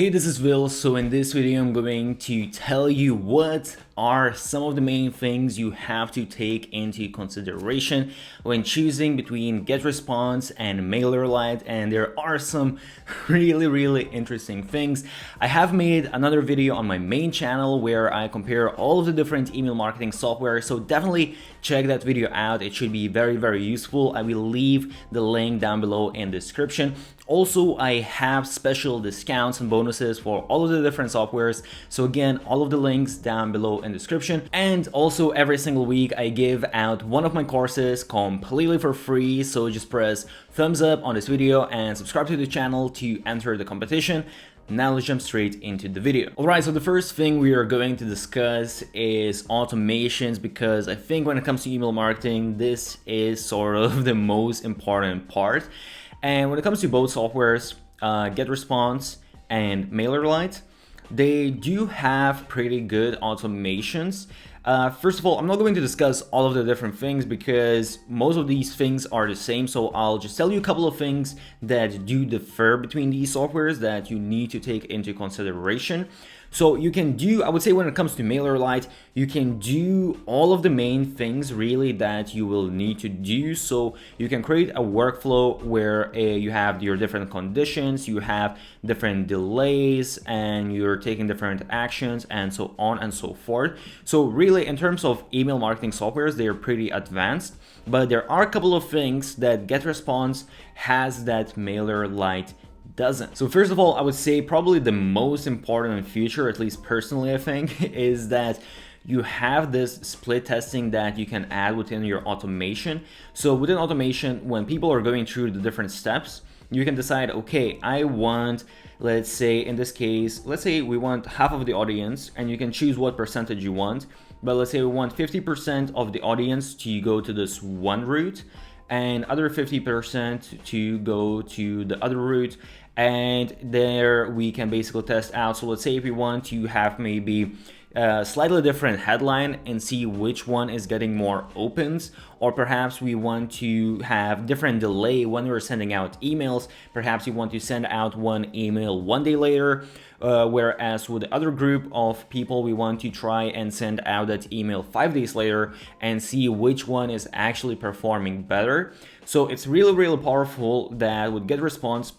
Hey, this is Will. So in this video, I'm going to tell you what are some of the main things you have to take into consideration when choosing between Getresponse and Mailerlite, and there are some really interesting things. I have made another video on my main channel where I compare all of the different email marketing software, so definitely check that video out. It should be very useful. I will leave the link down below in the description. Also, I have special discounts and bonuses for all of the different softwares. So again, all of the links down below in the description. And also every single week I give out one of my courses completely for free. So just press thumbs up on this video and subscribe to the channel to enter the competition. Now let's jump straight into the video. Alright, so the first thing we are going to discuss is automations, because I think when it comes to email marketing, this is sort of the most important part. And when it comes to both softwares, Getresponse and Mailerlite, they do have pretty good automations. First of all, I'm not going to discuss all of the different things because most of these things are the same, so I'll just tell you a couple of things that do differ between these softwares that you need to take into consideration. So you can do, I would say when it comes to Mailerlite, you can do all of the main things really that you will need to do. So you can create a workflow where you have your different conditions, you have different delays, and you're taking different actions and so on and so forth. So really in terms of email marketing softwares, they are pretty advanced, but there are a couple of things that Getresponse has that Mailerlite doesn't. So first of all, I would say probably the most important feature, at least personally I think, is that you have this split testing that you can add within your automation. So within automation, when people are going through the different steps, you can decide, okay, I want, let's say in this case, let's say we want half of the audience, and you can choose what percentage you want, but let's say we want 50% of the audience to go to this one route and other 50% to go to the other route. And there we can basically test out. So let's say if we want to have maybe a slightly different headline and see which one is getting more opens, or perhaps we want to have different delay when we're sending out emails. Perhaps you want to send out one email 1 day later, whereas with the other group of people we want to try and send out that email 5 days later and see which one is actually performing better. So it's really powerful that with Getresponse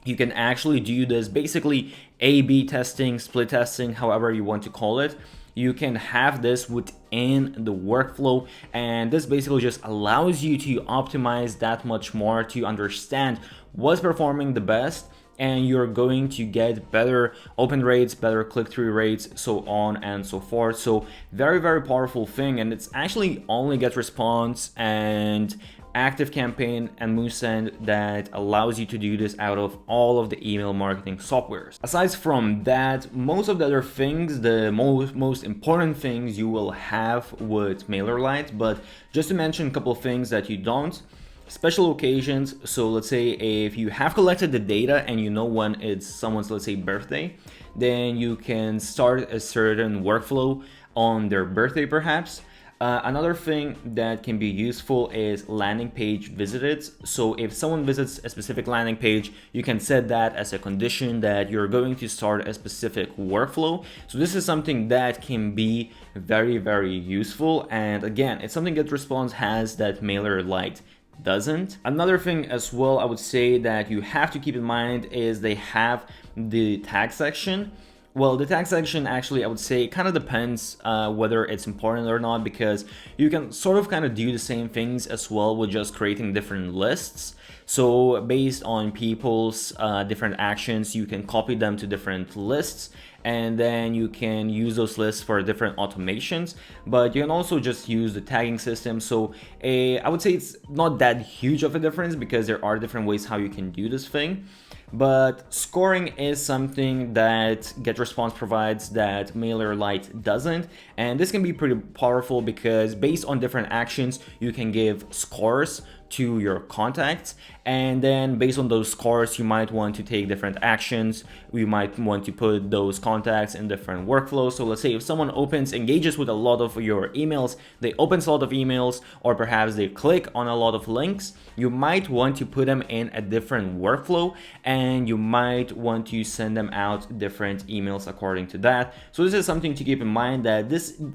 you can actually do this, basically A/B testing, split testing, however you want to call it. You can have this within the workflow, and this basically just allows you to optimize that much more to understand what's performing the best, and you're going to get better open rates, better click-through rates, so on and so forth. So very powerful thing, and it's actually only Getresponse and ActiveCampaign and MooSend that allows you to do this out of all of the email marketing softwares. Aside from that, most of the other things, the most important things you will have with Mailerlite, but just to mention a couple of things that you don't. Special occasions, so let's say if you have collected the data and you know when it's someone's, let's say, birthday, then you can start a certain workflow on their birthday perhaps. Another thing that can be useful is landing page visited. So if someone visits a specific landing page, you can set that as a condition that you're going to start a specific workflow. So this is something that can be very useful, and again, it's something Getresponse has that Mailerlite doesn't. Another thing as well I would say that you have to keep in mind is they have the tag section. Well, the tag section actually, I would say, kind of depends whether it's important or not, because you can sort of kind of do the same things as well with just creating different lists. So based on people's different actions, you can copy them to different lists, and then you can use those lists for different automations, but you can also just use the tagging system. So I would say it's not that huge of a difference because there are different ways how you can do this thing. But scoring is something that Getresponse provides that Mailerlite doesn't, and this can be pretty powerful because based on different actions you can give scores to your contacts, and then based on those scores you might want to take different actions. We might want to put those contacts in different workflows. So let's say if someone engages with a lot of your emails, they open a lot of emails, or perhaps they click on a lot of links, you might want to put them in a different workflow, and you might want to send them out different emails according to that. So this is something to keep in mind, that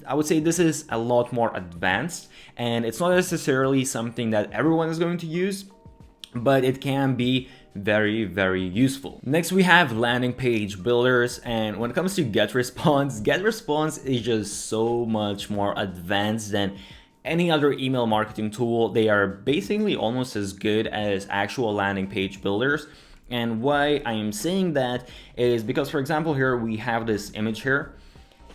I would say this is a lot more advanced, and it's not necessarily something that everyone is going to use, but it can be very, very useful. Next, we have landing page builders, and when it comes to Getresponse is just so much more advanced than any other email marketing tool. They are basically almost as good as actual landing page builders. And why I am saying that is because, for example, here we have this image here,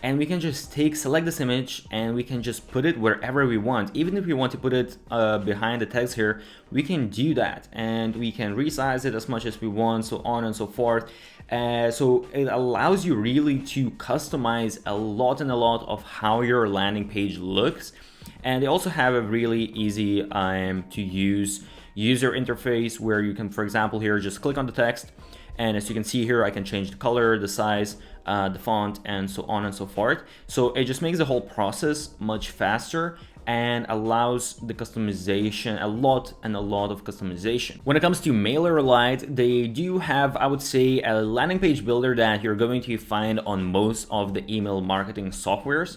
and we can just select this image, and we can just put it wherever we want. Even if we want to put it behind the text here, we can do that, and we can resize it as much as we want, so on and so forth. So it allows you really to customize a lot of how your landing page looks. And they also have a really easy to use user interface, where you can, for example, here just click on the text, and as you can see here, I can change the color, the size, the font, and so on and so forth. So it just makes the whole process much faster and allows the customization, a lot of customization. When it comes to Mailerlite, they do have, I would say, a landing page builder that you're going to find on most of the email marketing softwares.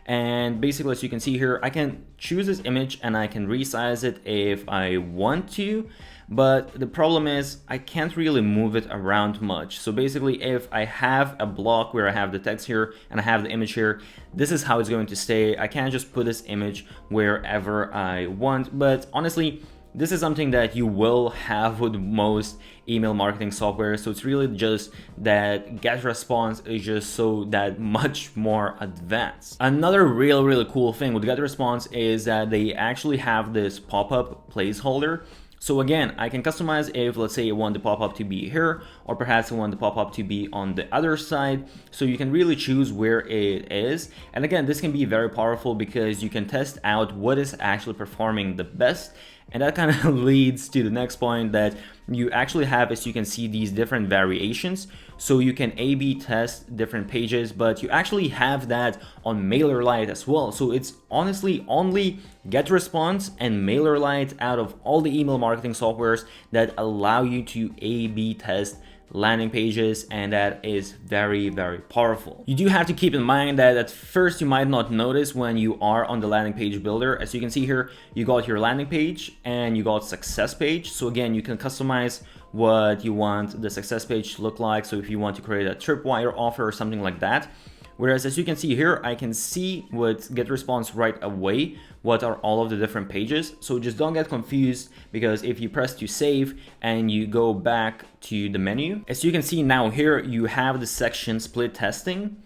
And basically, as you can see here, I can choose this image and I can resize it if I want to, but the problem is I can't really move it around much. So basically, if I have a block where I have the text here and I have the image here, this is how it's going to stay. I can't just put this image wherever I want, but honestly, this is something that you will have with most email marketing software. So it's really just that Getresponse is just so that much more advanced. Another really cool thing with Getresponse is that they actually have this pop-up placeholder. So again, I can customize if, let's say, I want the pop-up to be here, or perhaps I want the pop-up to be on the other side. So you can really choose where it is. And again, this can be very powerful because you can test out what is actually performing the best. And that kind of leads to the next point, that you actually have, as you can see, these different variations. So you can A/B test different pages, but you actually have that on Mailerlite as well. So it's honestly only Getresponse and Mailerlite out of all the email marketing softwares that allow you to A/B test landing pages, and that is very powerful. You do have to keep in mind that at first you might not notice when you are on the landing page builder. As you can see here, you got your landing page and you got success page. So again, you can customize what you want the success page to look like. So if you want to create a tripwire offer or something like that. Whereas as you can see here, I can see with Getresponse right away what are all of the different pages. So just don't get confused, because if you press to save and you go back to the menu, as you can see now here, you have the section split testing.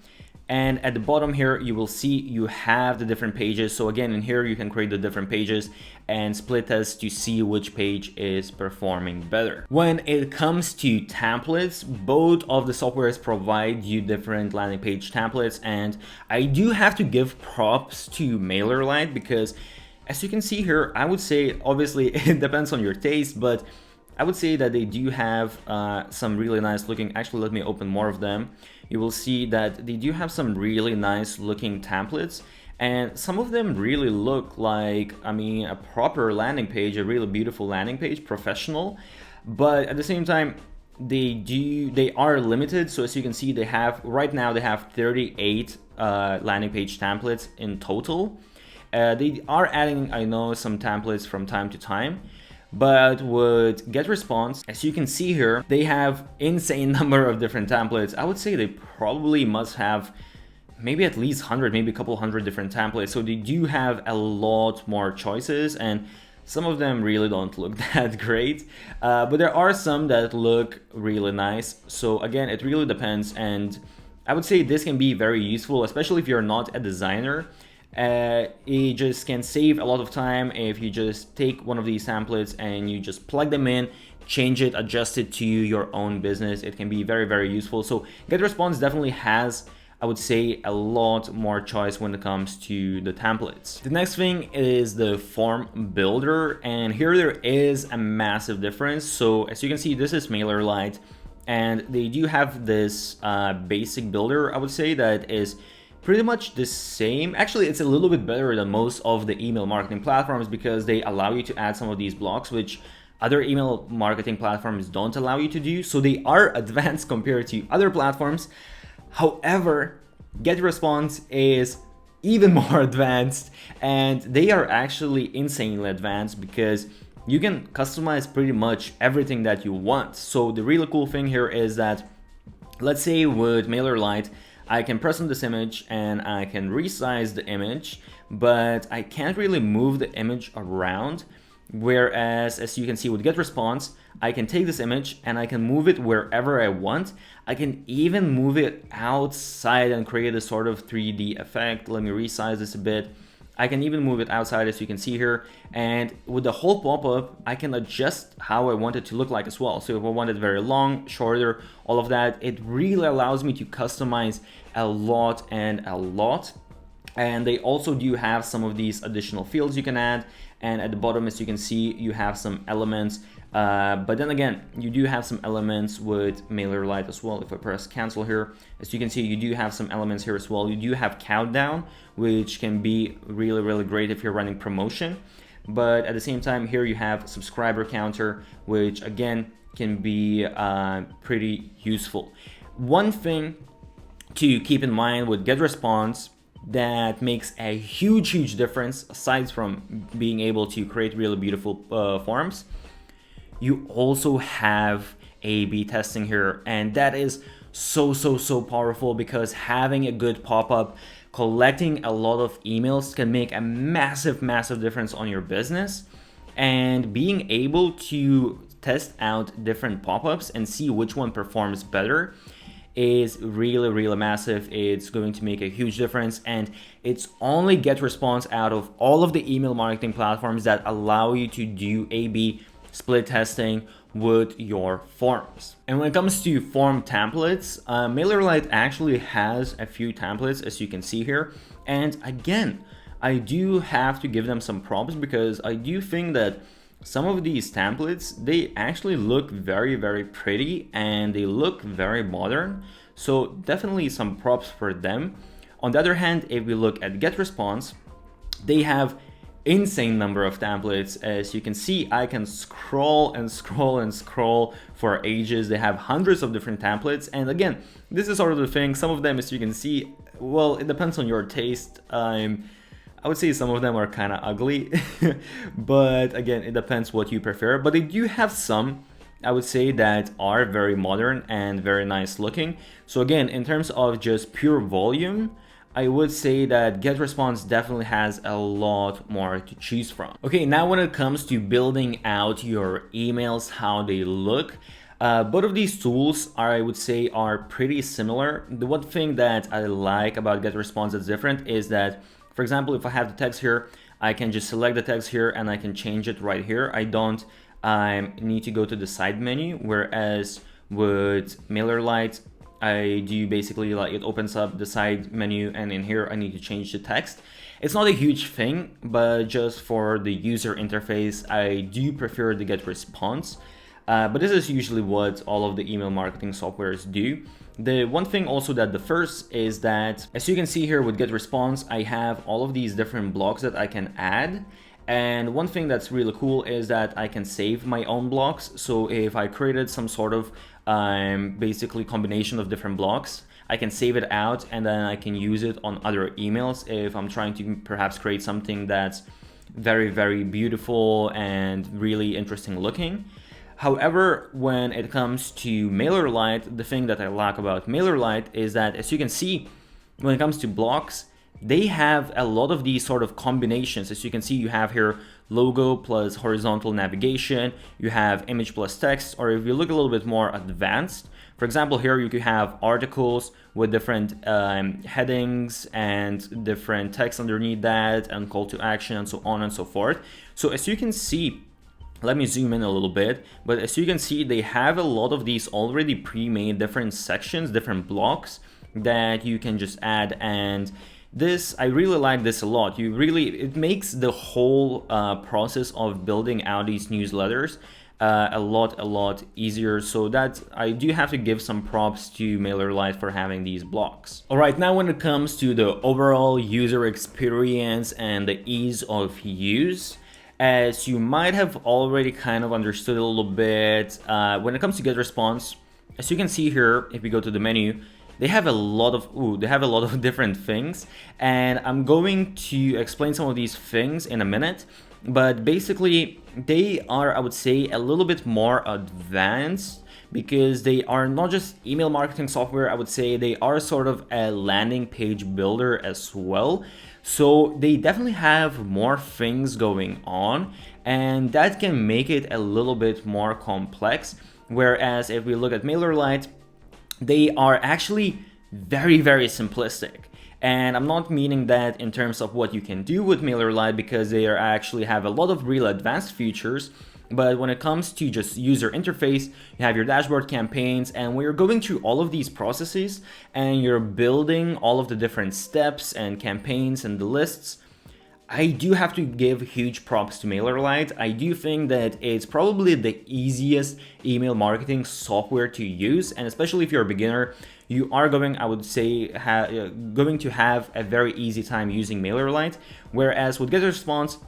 And at the bottom here, you will see you have the different pages. So again, in here, you can create the different pages and split test to see which page is performing better. When it comes to templates, both of the softwares provide you different landing page templates. And I do have to give props to Mailerlite, because as you can see here, I would say, obviously it depends on your taste, but I would say that they do have some really nice looking, actually let me open more of them. You will see that they do have some really nice looking templates, and some of them really look like, I mean, a proper landing page, a really beautiful landing page, professional. But at the same time, they are limited. So as you can see, they have, right now they have 38 landing page templates in total. They are adding, I know, some templates from time to time. But with Getresponse, as you can see here, they have insane number of different templates. I would say they probably must have maybe at least 100, maybe a couple hundred different templates. So they do have a lot more choices, and some of them really don't look that great. But there are some that look really nice. So again, it really depends. And I would say this can be very useful, especially if you're not a designer. It just can save a lot of time if you just take one of these templates and you just plug them in, change it, adjust it to your own business. It can be very useful. So Getresponse definitely has I would say, a lot more choice when it comes to the templates. The next thing is the form builder, and here there is a massive difference. So as you can see, this is Mailerlite, and they do have this basic builder, I would say, that is pretty much the same. Actually, it's a little bit better than most of the email marketing platforms because they allow you to add some of these blocks, which other email marketing platforms don't allow you to do. So they are advanced compared to other platforms. However, Getresponse is even more advanced, and they are actually insanely advanced because you can customize pretty much everything that you want. So the really cool thing here is that, let's say with Mailerlite, I can press on this image and I can resize the image, but I can't really move the image around. Whereas, as you can see with Getresponse, I can take this image and I can move it wherever I want. I can even move it outside and create a sort of 3D effect. Let me resize this a bit. I can even move it outside, as you can see here. And with the whole pop-up, I can adjust how I want it to look like as well. So if I want it very long, shorter, all of that, it really allows me to customize a lot and a lot. And they also do have some of these additional fields you can add. And at the bottom, as you can see, you have some elements. But then again, you do have some elements with Mailerlite as well. If I press cancel here, as you can see, you do have some elements here as well. You do have countdown, which can be really, really great if you're running promotion. But at the same time, here you have subscriber counter, which again can be pretty useful. One thing to keep in mind with Getresponse that makes a huge difference, aside from being able to create really beautiful forms, you also have A/B testing here, and that is so powerful because having a good pop-up, collecting a lot of emails can make a massive difference on your business. And being able to test out different pop-ups and see which one performs better is really massive. It's going to make a huge difference, and it's only Getresponse out of all of the email marketing platforms that allow you to do A/B split testing with your forms. And when it comes to form templates, Mailerlite actually has a few templates, as you can see here. And again, I do have to give them some props because I do think that some of these templates, they actually look very pretty and they look very modern. So definitely some props for them. On the other hand, if we look at Getresponse, they have insane number of templates. As you can see, I can scroll for ages. They have hundreds of different templates. And again, this is sort of the thing. Some of them, as you can see, well, it depends on your taste. I would say some of them are kind of ugly, but again, it depends what you prefer. But they do have some, I would say, that are very modern and very nice looking. So again, in terms of just pure volume, I would say that Getresponse definitely has a lot more to choose from. Okay, now when it comes to building out your emails, how they look, both of these tools I would say are pretty similar. The one thing that I like about Getresponse that's different is that, for example, if I have the text here, I can just select the text here and I can change it right here. I don't need to go to the side menu, whereas with Mailerlite, I do basically, like, it opens up the side menu and in here I need to change the text. It's not a huge thing, but just for the user interface, I do prefer the Getresponse. But this is usually what all of the email marketing softwares do. The one thing also that differs is that, as you can see here with Getresponse, I have all of these different blocks that I can add. And one thing that's really cool is that I can save my own blocks. So if I created some sort of basically combination of different blocks, I can save it out and then I can use it on other emails if I'm trying to perhaps create something that's very beautiful and really interesting looking. However, when it comes to Mailerlite, the thing that I like about Mailerlite is that, as you can see, when it comes to blocks, they have a lot of these sort of combinations. As you can see, you have here logo plus horizontal navigation, you have image plus text, or if you look a little bit more advanced, for example, here you could have articles with different headings and different text underneath that and call to action and so on and so forth. So as you can see, let me zoom in a little bit, but as you can see, they have a lot of these already pre-made different sections, different blocks that you can just add. And this, I really like this a lot. It makes the whole process of building out these newsletters a lot easier. So that I do have to give some props to Mailerlite for having these blocks. All right, now when it comes to the overall user experience and the ease of use, as you might have already kind of understood a little bit, when it comes to Getresponse, as you can see here, if we go to the menu, they have a lot of different things, and I'm going to explain some of these things in a minute. But basically, they are, I would say, a little bit more advanced because they are not just email marketing software. I would say they are sort of a landing page builder as well. So they definitely have more things going on, and that can make it a little bit more complex. Whereas if we look at Mailerlite, they are actually very simplistic. And I'm not meaning that in terms of what you can do with Mailerlite, because they are actually have a lot of real advanced features. But when it comes to just user interface, you have your dashboard, campaigns, and when you're going through all of these processes and you're building all of the different steps and campaigns and the lists, I do have to give huge props to Mailerlite. I do think that it's probably the easiest email marketing software to use, and especially if you're a beginner, you are going, I would say, going to have a very easy time using Mailerlite. Whereas with Getresponse,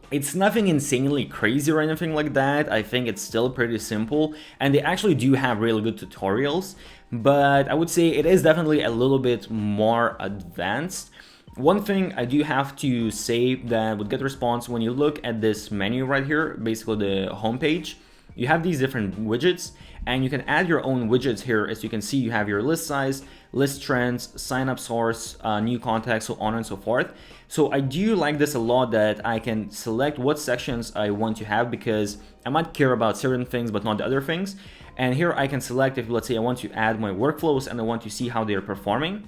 it's nothing insanely crazy or anything like that. I think it's still pretty simple, and they actually do have really good tutorials, but I would say it is definitely a little bit more advanced. One thing I do have to say that with Getresponse, when you look at this menu right here, basically the homepage, you have these different widgets, and you can add your own widgets here. As you can see, you have your list size, list trends, sign up source, new contacts, so on and so forth. So I do like this a lot, that I can select what sections I want to have, because I might care about certain things but not the other things. And here I can select, if let's say I want to add my workflows and I want to see how they're performing,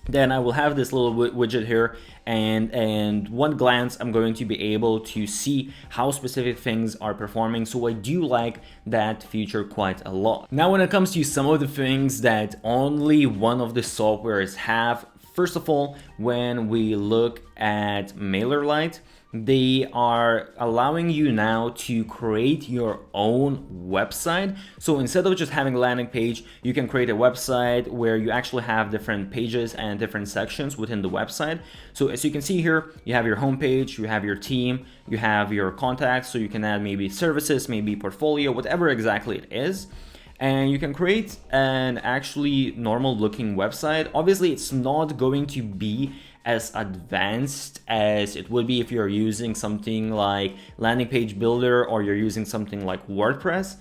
then I will have this little widget here, and one glance I'm going to be able to see how specific things are performing. So I do like that feature quite a lot. Now when it comes to some of the things that only one of the softwares have, first of all, when we look at Mailerlite, they are allowing you now to create your own website. So instead of just having a landing page, you can create a website where you actually have different pages and different sections within the website. So as you can see here, you have your homepage, you have your team, you have your contacts, so you can add maybe services, maybe portfolio, whatever exactly it is. And you can create an actually normal looking website. Obviously, it's not going to be as advanced as it would be if you're using something like Landing Page Builder or you're using something like WordPress.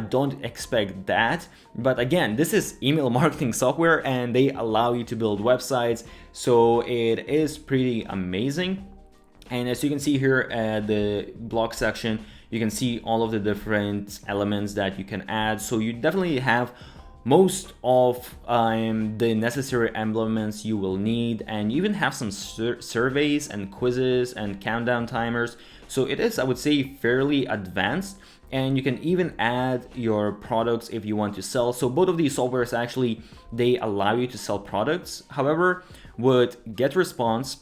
Don't expect that. But again, this is email marketing software and they allow you to build websites. So it is pretty amazing. And as you can see here at the blog section, you can see all of the different elements that you can add. So you definitely have most of the necessary elements you will need, and you even have some surveys and quizzes and countdown timers. So it is, I would say, fairly advanced, and you can even add your products if you want to sell. So both of these softwares actually, they allow you to sell products. However, with Getresponse,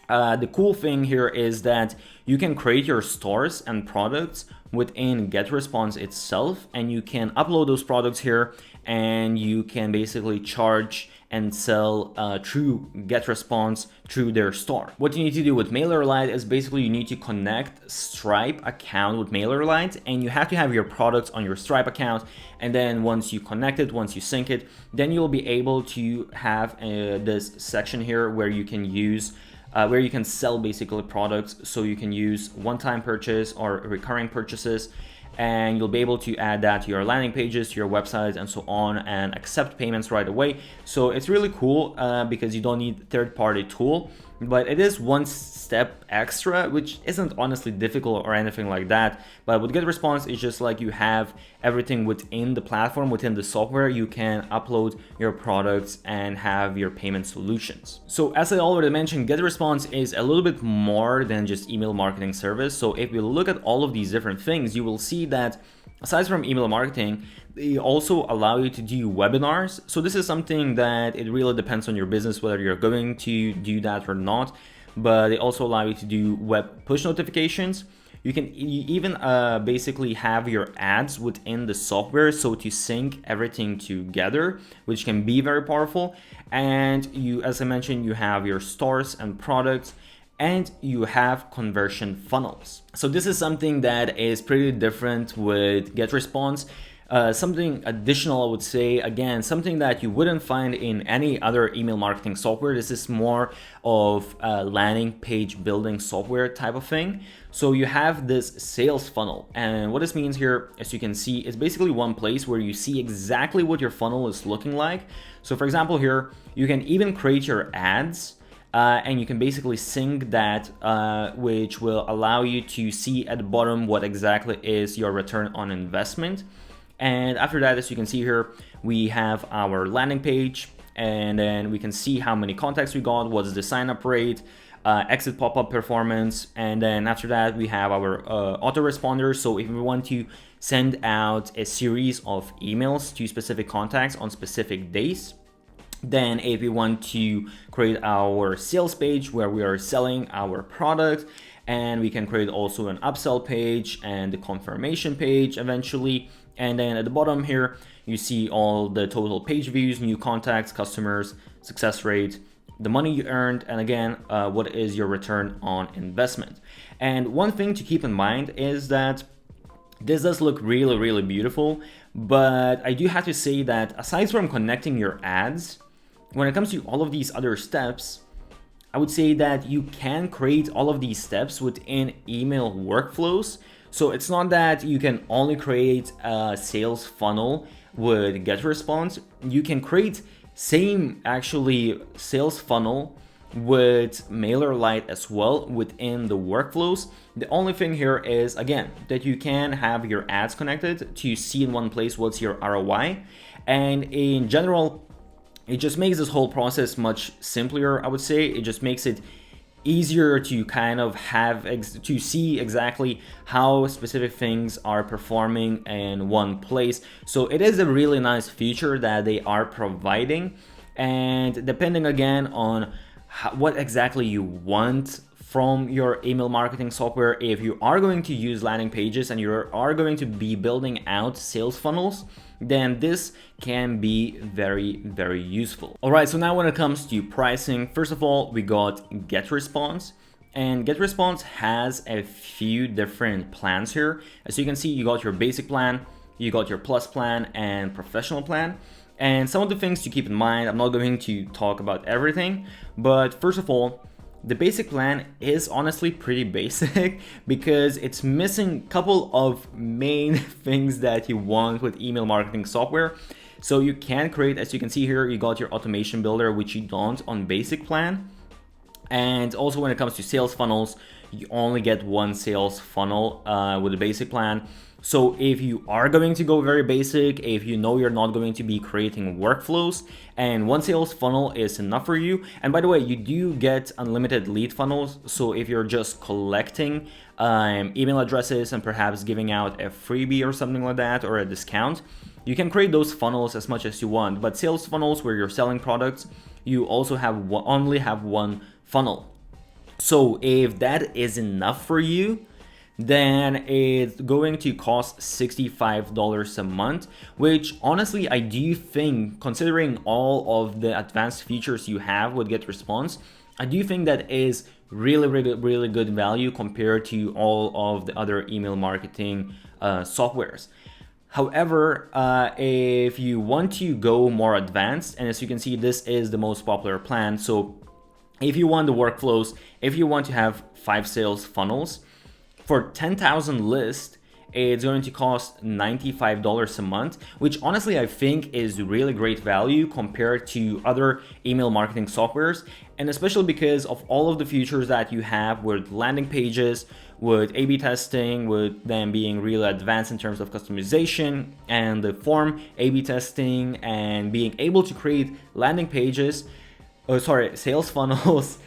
the cool thing here is that you can create your stores and products within Getresponse itself, and you can upload those products here, and you can basically charge and sell through Getresponse through their store. What you need to do with Mailerlite is basically you need to connect Stripe account with Mailerlite, and you have to have your products on your Stripe account. And then once you connect it, once you sync it, then you'll be able to have this section here where you can use where you can sell basically products. So you can use one-time purchase or recurring purchases, and you'll be able to add that to your landing pages, to your websites, and so on, and accept payments right away. So it's really cool because you don't need third-party tool, but it is one step extra, which isn't honestly difficult or anything like that. But with Getresponse, it's just like you have everything within the platform, within the software. You can upload your products and have your payment solutions. So as I already mentioned, Getresponse is a little bit more than just email marketing service. So if we look at all of these different things, you will see that aside from email marketing, they also allow you to do webinars. So this is something that it really depends on your business whether you're going to do that or not, but they also allow you to do web push notifications. You can even basically have your ads within the software, so to sync everything together, which can be very powerful. And you, as I mentioned, you have your stores and products, and you have conversion funnels. So this is something that is pretty different with Getresponse. Something additional, I would say, again, something that you wouldn't find in any other email marketing software. This is more of a landing page building software type of thing. So you have this sales funnel, and what this means here, as you can see, is basically one place where you see exactly what your funnel is looking like. So for example, here, you can even create your ads, and you can basically sync that, which will allow you to see at the bottom what exactly is your return on investment. And after that, as you can see here, we have our landing page, and then we can see how many contacts we got, what's the sign up rate, exit pop-up performance, and then after that we have our autoresponders. So if we want to send out a series of emails to specific contacts on specific days, then if we want to create our sales page where we are selling our product, and we can create also an upsell page and the confirmation page eventually. And then at the bottom here, you see all the total page views, new contacts, customers, success rate, the money you earned, and again, what is your return on investment. And one thing to keep in mind is that this does look really, really beautiful, but I do have to say that aside from connecting your ads, when it comes to all of these other steps, I would say that you can create all of these steps within email workflows. So it's not that you can only create a sales funnel with Getresponse. You can create same actually sales funnel with Mailerlite as well within the workflows. The only thing here is, again, that you can have your ads connected to see in one place what's your ROI. And in general, it just makes this whole process much simpler, I would say. It just makes it easier to kind of have to see exactly how specific things are performing in one place. So it is a really nice feature that they are providing, and depending again on what exactly you want from your email marketing software, if you are going to use landing pages and you are going to be building out sales funnels, then this can be very, very useful. All right, so now when it comes to pricing, first of all, we got Getresponse, and Getresponse has a few different plans here. As you can see, you got your basic plan, you got your plus plan and professional plan. And some of the things to keep in mind, I'm not going to talk about everything, but first of all, the basic plan is honestly pretty basic because it's missing a couple of main things that you want with email marketing software. So you can create, as you can see here, you got your automation builder, which you don't on basic plan. And also when it comes to sales funnels, you only get one sales funnel with the basic plan. So if you are going to go very basic, if you know you're not going to be creating workflows, and one sales funnel is enough for you. And by the way, you do get unlimited lead funnels. So if you're just collecting email addresses and perhaps giving out a freebie or something like that, or a discount, you can create those funnels as much as you want. But sales funnels where you're selling products, you also have only have one funnel. So if that is enough for you, then it's going to cost $65 a month, which honestly I do think, considering all of the advanced features you have with Getresponse, I do think that is really good value compared to all of the other email marketing softwares. However, if you want to go more advanced, and as you can see, this is the most popular plan. So if you want the workflows, if you want to have 5 sales funnels, for 10,000 lists, it's going to cost $95 a month, which honestly I think is really great value compared to other email marketing softwares, and especially because of all of the features that you have with landing pages, with A/B testing, with them being really advanced in terms of customization, and the form A/B testing, and being able to create landing pages, sales funnels.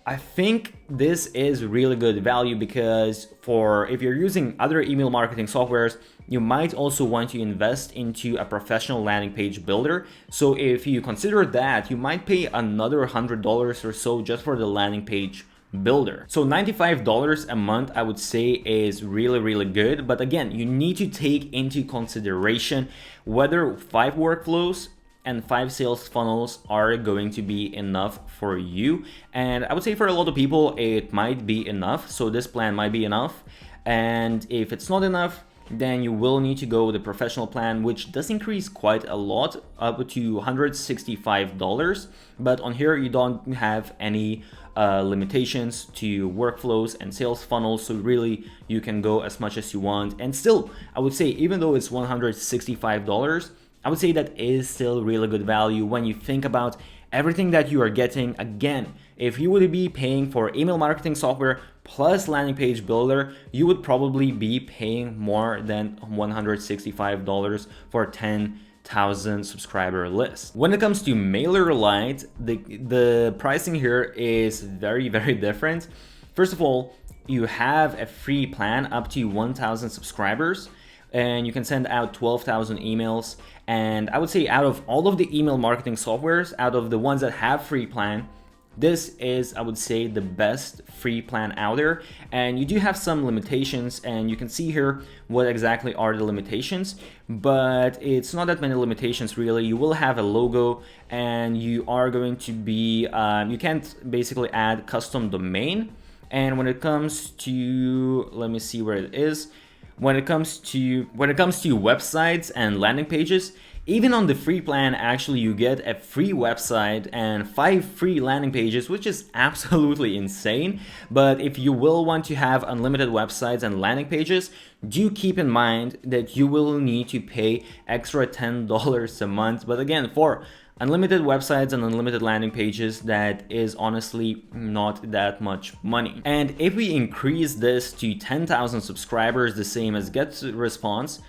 I think this is really good value because if you're using other email marketing softwares, you might also want to invest into a professional landing page builder. So if you consider that, you might pay another $100 or so just for the landing page builder. So $95 a month, I would say, is really good. But again, you need to take into consideration whether 5 workflows and 5 sales funnels are going to be enough for you. And I would say for a lot of people, it might be enough. So this plan might be enough. And if it's not enough, then you will need to go with the professional plan, which does increase quite a lot, up to $165. But on here, you don't have any limitations to workflows and sales funnels. So really, you can go as much as you want. And still, I would say, even though it's $165, I would say that is still really good value when you think about everything that you are getting. Again, if you would be paying for email marketing software plus landing page builder, you would probably be paying more than $165 for 10,000 subscriber list. When it comes to Mailerlite, the pricing here is very different. First of all, you have a free plan up to 1,000 subscribers, and you can send out 12,000 emails. And I would say out of all of the email marketing softwares, out of the ones that have free plan, this is, I would say, the best free plan out there. And you do have some limitations, and you can see here what exactly are the limitations, but it's not that many limitations really. You will have a logo, and you are going to be, you can't basically add custom domain. And when it comes to, let me see where it is. When it comes to websites and landing pages, even on the free plan, actually you get a free website and 5 free landing pages, which is absolutely insane. But if you will want to have unlimited websites and landing pages, do keep in mind that you will need to pay extra $10 a month. But again, for unlimited websites and unlimited landing pages, that is honestly not that much money. And if we increase this to 10,000 subscribers, the same as Getresponse,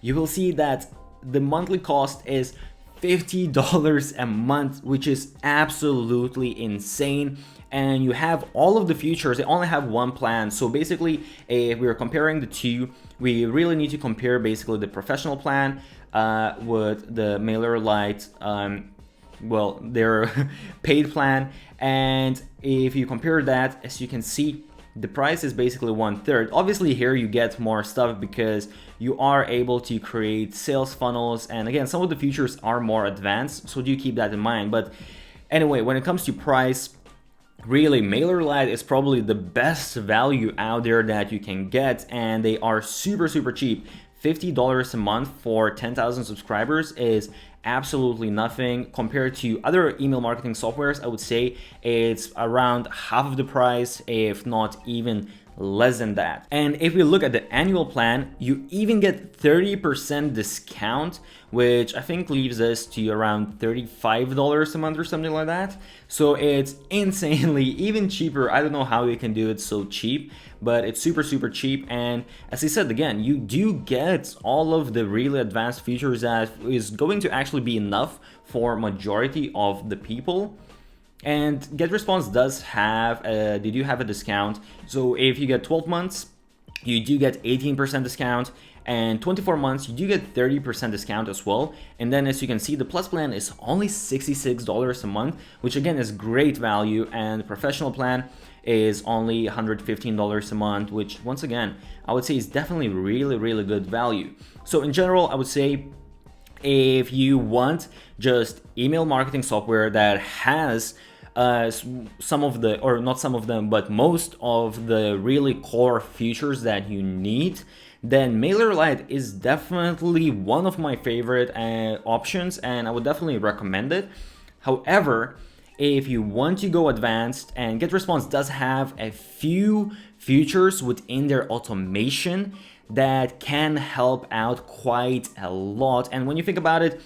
you will see that the monthly cost is $50 a month, which is absolutely insane. And you have all of the features. They only have one plan. So basically, if we're comparing the two, we really need to compare basically the professional plan with the Mailerlite, well, their paid plan. And if you compare that, as you can see, the price is basically 1/3. Obviously here you get more stuff because you are able to create sales funnels, and again, some of the features are more advanced, so do keep that in mind. But anyway, when it comes to price, really, Mailerlite is probably the best value out there that you can get, and they are super cheap. $50 a month for 10,000 subscribers is absolutely nothing compared to other email marketing softwares. I would say it's around half of the price, if not even less than that. And if we look at the annual plan, you even get 30% discount, which I think leaves us to around $35 a month or something like that. So it's insanely even cheaper. I don't know how you can do it so cheap, but it's super cheap. And as I said, again, you do get all of the really advanced features that is going to actually be enough for majority of the people. And Getresponse does have they do have a discount. So if you get 12 months, you do get 18% discount, and 24 months you do get 30% discount as well. And then as you can see, the plus plan is only $66 a month, which again is great value, and the professional plan is only $115 a month, which once again I would say is definitely really good value. So in general, I would say if you want just email marketing software that has some of the, or not some of them, but most of the really core features that you need, then Mailerlite is definitely one of my favorite options, and I would definitely recommend it. However, if you want to go advanced, and Getresponse does have a few features within their automation that can help out quite a lot. And when you think about it,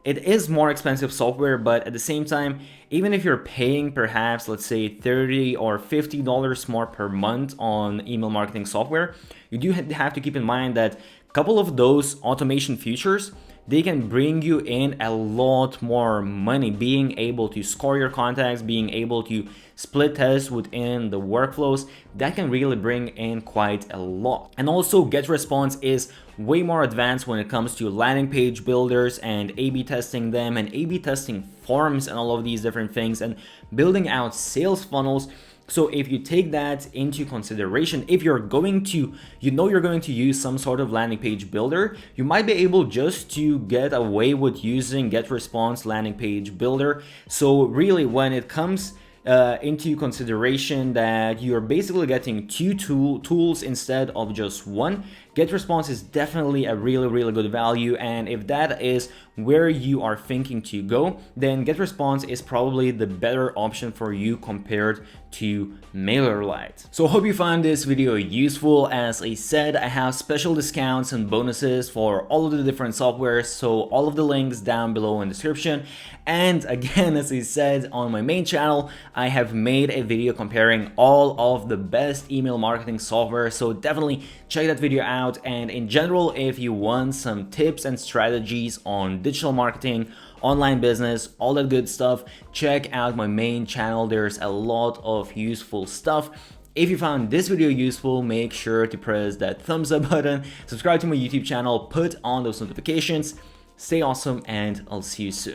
it is more expensive software, but at the same time, even if you're paying perhaps, let's say $30 or $50 more per month on email marketing software, you do have to keep in mind that a couple of those automation features, they can bring you in a lot more money. Being able to score your contacts, being able to split tests within the workflows, that can really bring in quite a lot. And also Getresponse is way more advanced when it comes to landing page builders and A/B testing them and A/B testing forms and all of these different things and building out sales funnels. So if you take that into consideration, if you're going to, you're going to use some sort of landing page builder, you might be able just to get away with using Getresponse landing page builder. So really, when it comes into consideration that you're basically getting two tools instead of just one, Getresponse is definitely a really good value. And if that is where you are thinking to go, then Getresponse is probably the better option for you compared to Mailerlite. So I hope you found this video useful. As I said, I have special discounts and bonuses for all of the different softwares, so all of the links down below in the description. And again, as I said, on my main channel, I have made a video comparing all of the best email marketing software, so definitely check that video out. And in general, if you want some tips and strategies on digital marketing, online business, all that good stuff, check out my main channel. There's a lot of useful stuff. If you found this video useful, make sure to press that thumbs up button, subscribe to my YouTube channel, put on those notifications. Stay awesome, and I'll see you soon.